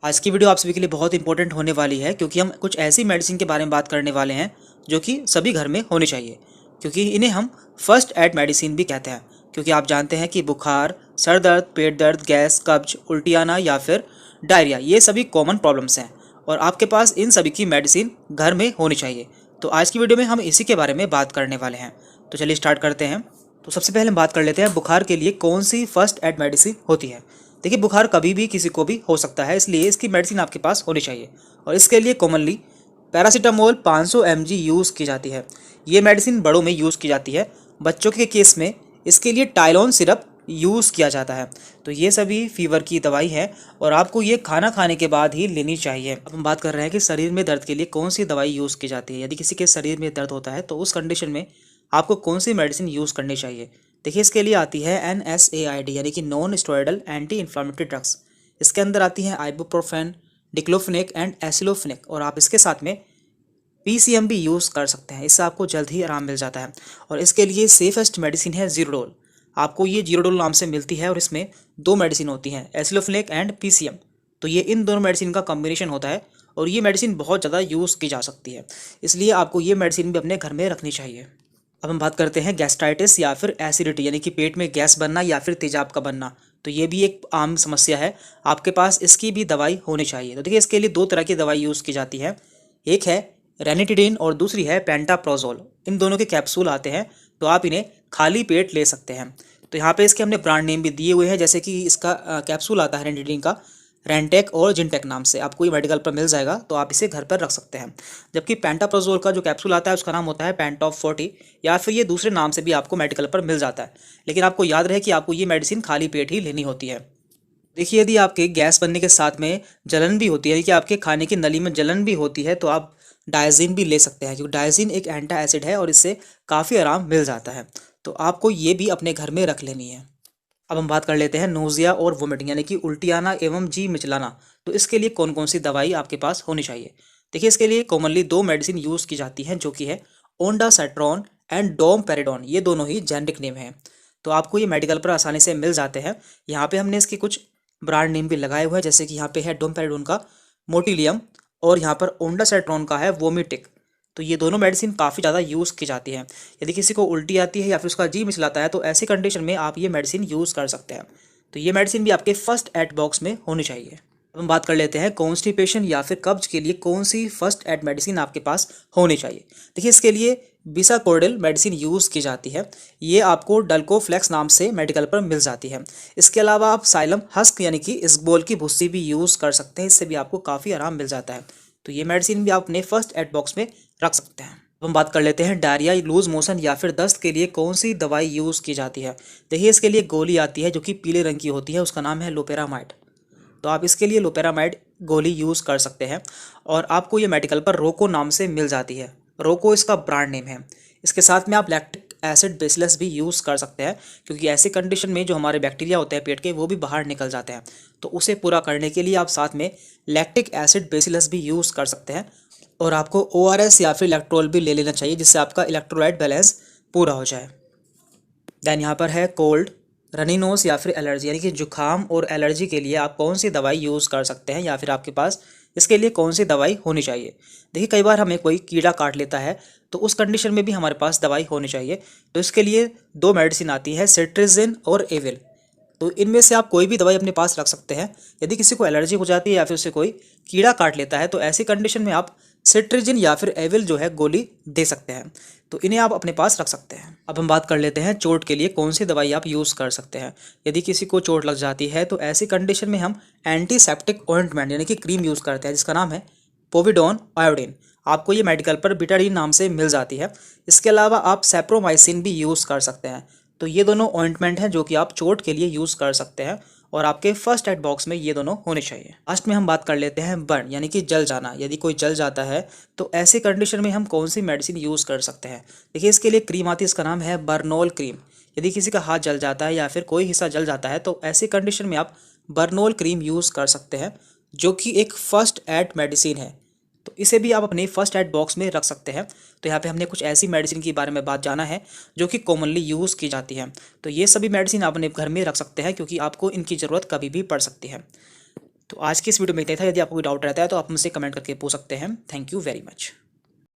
आज की वीडियो आप सभी के लिए बहुत इंपॉर्टेंट होने वाली है क्योंकि हम कुछ ऐसी मेडिसिन के बारे में बात करने वाले हैं जो कि सभी घर में होनी चाहिए, क्योंकि इन्हें हम फर्स्ट एड मेडिसिन भी कहते हैं। क्योंकि आप जानते हैं कि बुखार, सर दर्द, पेट दर्द, गैस, कब्ज, उल्टी आना या फिर डायरिया, ये सभी कॉमन प्रॉब्लम्स हैं और आपके पास इन सभी की मेडिसिन घर में होनी चाहिए। तो आज की वीडियो में हम इसी के बारे में बात करने वाले हैं। तो चलिए स्टार्ट करते हैं। तो सबसे पहले हम बात कर लेते हैं बुखार के लिए कौन सी फर्स्ट एड मेडिसिन होती है। देखिए, बुखार कभी भी किसी को भी हो सकता है, इसलिए इसकी मेडिसिन आपके पास होनी चाहिए और इसके लिए कॉमनली पैरासीटामोल 500 mg यूज़ की जाती है। ये मेडिसिन बड़ों में यूज़ की जाती है। बच्चों के केस में इसके लिए टाइलोन सिरप यूज़ किया जाता है। तो ये सभी फीवर की दवाई है और आपको ये खाना खाने के बाद ही लेनी चाहिए। अब हम बात कर रहे हैं कि शरीर में दर्द के लिए कौन सी दवाई यूज़ की जाती है। यदि किसी के शरीर में दर्द होता है तो उस कंडीशन में आपको कौन सी मेडिसिन यूज़ करनी चाहिए। देखिए, इसके लिए आती है NSAID यानी कि non steroidal anti inflammatory drugs. इसके अंदर आती है आइबुप्रोफेन, डिक्लोफेनेक एंड एसिलोफेनेक और आप इसके साथ में PCM भी यूज़ कर सकते हैं। इससे आपको जल्द ही आराम मिल जाता है और इसके लिए सेफेस्ट मेडिसिन है जीरोडोल। आपको ये जीरोडोल नाम से मिलती है और इसमें दो मेडिसिन होती हैं, एसिलोफेनेक एंड PCM। तो ये इन दोनों मेडिसिन का कॉम्बिनेशन होता है और ये मेडिसिन बहुत ज़्यादा यूज़ की जा सकती है, इसलिए आपको ये मेडिसिन भी अपने घर में रखनी चाहिए। अब हम बात करते हैं गैस्ट्राइटिस या फिर एसिडिटी यानी कि पेट में गैस बनना या फिर तेजाब का बनना। तो ये भी एक आम समस्या है, आपके पास इसकी भी दवाई होनी चाहिए। तो देखिए, इसके लिए दो तरह की दवाई यूज़ की जाती है, एक है रेनिटिडिन और दूसरी है पेंटाप्रोजोल। इन दोनों के कैप्सूल आते हैं, तो आप इन्हें खाली पेट ले सकते हैं। तो यहाँ पे इसके हमने ब्रांड नेम भी दिए हुए हैं, जैसे कि इसका कैप्सूल आता है रेनिटिडिन का रेंटेक और जिनटेक नाम से, आपको ये मेडिकल पर मिल जाएगा, तो आप इसे घर पर रख सकते हैं। जबकि पेंटाप्रोजोल का जो कैप्सूल आता है उसका नाम होता है पेंटॉप 40 या फिर ये दूसरे नाम से भी आपको मेडिकल पर मिल जाता है। लेकिन आपको याद रहे कि आपको ये मेडिसिन खाली पेट ही लेनी होती है। देखिए, यदि आपके गैस बनने के साथ में जलन भी होती है कि आपके खाने की नली में जलन भी होती है तो आप डायजीन भी ले सकते हैं, क्योंकि डायजीन एक एंटा एसिड है और इससे काफ़ी आराम मिल जाता है। तो आपको ये भी अपने घर में रख लेनी है। अब हम बात कर लेते हैं नोज़िया और वोमिटिंग यानी कि उल्टी आना एवं जी मिचलाना। तो इसके लिए कौन कौन सी दवाई आपके पास होनी चाहिए। देखिए, इसके लिए कॉमनली दो मेडिसिन यूज़ की जाती हैं, जो कि है ओंडासेट्रॉन एंड डोमपेरिडोन। ये दोनों ही जेनरिक नेम हैं, तो आपको ये मेडिकल पर आसानी से मिल जाते हैं। यहाँ पे हमने इसके कुछ ब्रांड नेम भी लगाए हुए हैं, जैसे कि यहाँ पे है डोमपेरिडोन का मोटिलियम और यहाँ पर ओंडासेट्रॉन का है वोमिटिक। तो ये दोनों मेडिसिन काफ़ी ज़्यादा यूज़ की जाती हैं। यदि किसी को उल्टी आती है या फिर उसका जी मिचलाता है तो ऐसी कंडीशन में आप ये मेडिसिन यूज़ कर सकते हैं। तो ये मेडिसिन भी आपके फर्स्ट एड बॉक्स में होनी चाहिए। अब हम बात कर लेते हैं कॉन्स्टिपेशन या फिर कब्ज के लिए कौन सी फर्स्ट एड मेडिसिन आपके पास होनी चाहिए। देखिए, इसके लिए बिसाकोर्डिल मेडिसिन यूज़ की जाती है। ये आपको डल्कोफ्लेक्स नाम से मेडिकल पर मिल जाती है। इसके अलावा आप साइलम हस्क यानी कि इसबगोल की भुस्सी भी यूज़ कर सकते हैं, इससे भी आपको काफ़ी आराम मिल जाता है। तो ये मेडिसिन भी आप अपने फर्स्ट एड बॉक्स में रख सकते हैं। अब हम बात कर लेते हैं डायरिया, लूज मोशन या फिर दस्त के लिए कौन सी दवाई यूज़ की जाती है। देखिए, इसके लिए गोली आती है जो कि पीले रंग की होती है, उसका नाम है लोपेरामाइड। तो आप इसके लिए लोपेरामाइड गोली यूज़ कर सकते हैं और आपको ये मेडिकल पर रोको नाम से मिल जाती है। रोको इसका ब्रांड नेम है। इसके साथ में आप लैक्टिक एसिड बेसिलस भी यूज़ कर सकते हैं, क्योंकि ऐसे कंडीशन में जो हमारे बैक्टीरिया होते हैं पेट के, वो भी बाहर निकल जाते हैं। तो उसे पूरा करने के लिए आप साथ में लैक्टिक एसिड बेसिलस भी यूज़ कर सकते हैं और आपको ORS या फिर इलेक्ट्रोल भी ले लेना चाहिए, जिससे आपका इलेक्ट्रोलाइट बैलेंस पूरा हो जाए। देन यहाँ पर है कोल्ड, रनी नोज या फिर एलर्जी यानी कि जुकाम और एलर्जी के लिए आप कौन सी दवाई यूज़ कर सकते हैं या फिर आपके पास इसके लिए कौन सी दवाई होनी चाहिए। देखिए, कई बार हमें कोई कीड़ा काट लेता है तो उस कंडीशन में भी हमारे पास दवाई होनी चाहिए। तो इसके लिए दो मेडिसिन आती है, सेट्रिजिन और एविल। तो इनमें से आप कोई भी दवाई अपने पास रख सकते हैं। यदि किसी को एलर्जी हो जाती है या फिर उसे कोई कीड़ा काट लेता है तो ऐसी कंडीशन में आप सेट्रिजिन या फिर एविल जो है गोली दे सकते हैं। तो इन्हें आप अपने पास रख सकते हैं। अब हम बात कर लेते हैं चोट के लिए कौन सी दवाई आप यूज़ कर सकते हैं। यदि किसी को चोट लग जाती है तो ऐसी कंडीशन में हम एंटीसेप्टिक ऑइंटमेंट यानी कि क्रीम यूज़ करते हैं, जिसका नाम है पोविडोन आयोडीन। आपको ये मेडिकल पर बिटाडीन नाम से मिल जाती है। इसके अलावा आप सेप्रोमाइसिन भी यूज़ कर सकते हैं। तो ये दोनों ऑइंटमेंट हैं जो कि आप चोट के लिए यूज़ कर सकते हैं और आपके फर्स्ट एड बॉक्स में ये दोनों होने चाहिए। लास्ट में हम बात कर लेते हैं बर्न यानी कि जल जाना। यदि कोई जल जाता है तो ऐसी कंडीशन में हम कौन सी मेडिसिन यूज़ कर सकते हैं। देखिए, इसके लिए क्रीम आती है, इसका नाम है बर्नोल क्रीम। यदि किसी का हाथ जल जाता है या फिर कोई हिस्सा जल जाता है तो ऐसी कंडीशन में आप बर्नोल क्रीम यूज़ कर सकते हैं, जो कि एक फर्स्ट एड मेडिसिन है। तो इसे भी आप अपने फर्स्ट एड बॉक्स में रख सकते हैं। तो यहाँ पे हमने कुछ ऐसी मेडिसिन के बारे में बात जाना है जो कि कॉमनली यूज़ की जाती हैं। तो ये सभी मेडिसिन आप अपने घर में रख सकते हैं, क्योंकि आपको इनकी ज़रूरत कभी भी पड़ सकती है। तो आज की इस वीडियो में इतना ही था। यदि आपको कोई डाउट रहता है तो आप मुझसे कमेंट करके पूछ सकते हैं। Thank you very much.